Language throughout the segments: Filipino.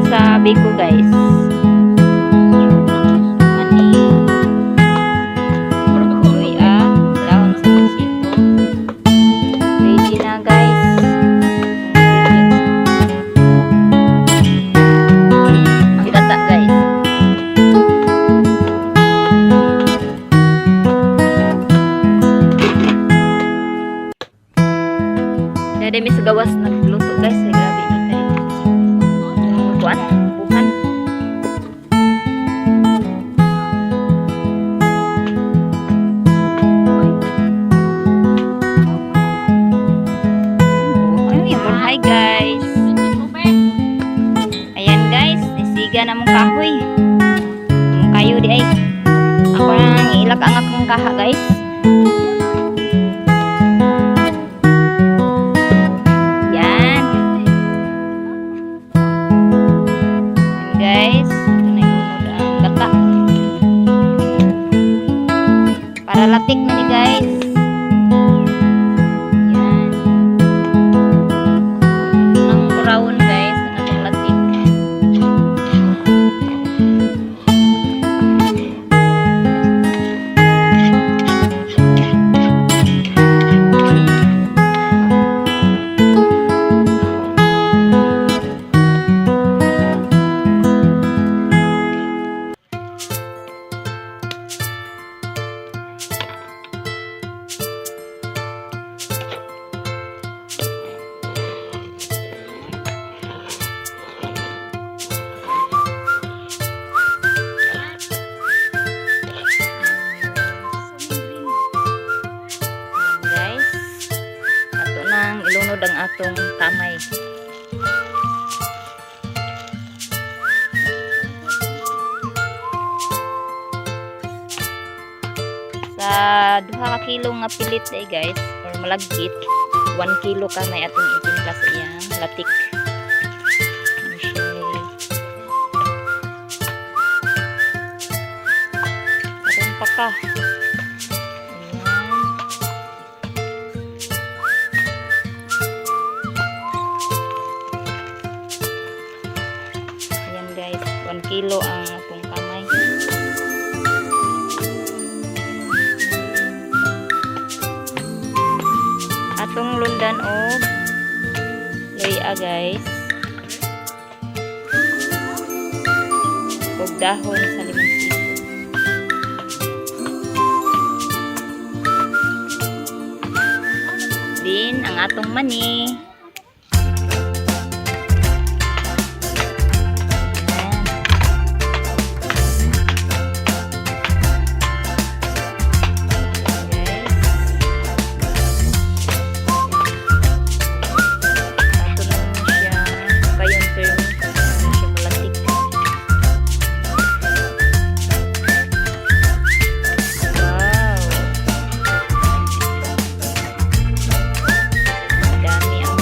sa biko guys. Mani. Luya. Dahon sa sito. Ready na guys. Ang gata guys. Dede mi sa gawas nagluto guys. Ay, grabe ni tayo. Kuan, bukan. Hi guys. Ayan guys, nisiga na mong kahoy. Mong kayo di ay. Ako nang ilak ang akong kaha guys. Guys, ito na yung ang gata para latik na ni guys. Yan ang brown guys, ang latik. Ilunod ang atong kamay. Sa 2 ka kilo nga pilit ay guys, or malagkit, 1 kilo ka na atong itimpla sa iyang latik. Karon pa ka. Guys, 1 kilo ang atong kamay. Atong lundan og luya guys. Og dahon sa limansito. Din ang atong mani. Dami ang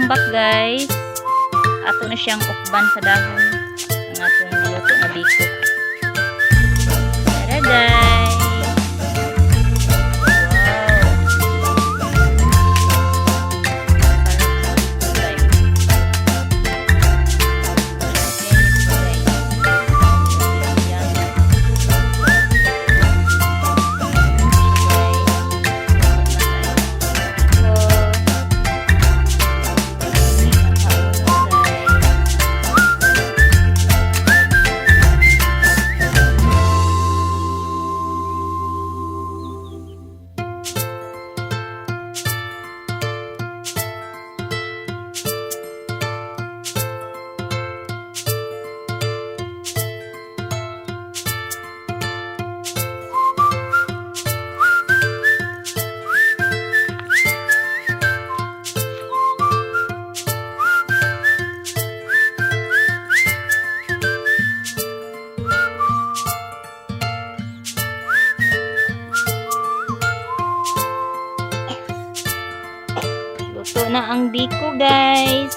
tambak guys. Ato na siyang ukban sa dahon. Ang atong luto nga biko. Tara guys. Luto na ang biko guys.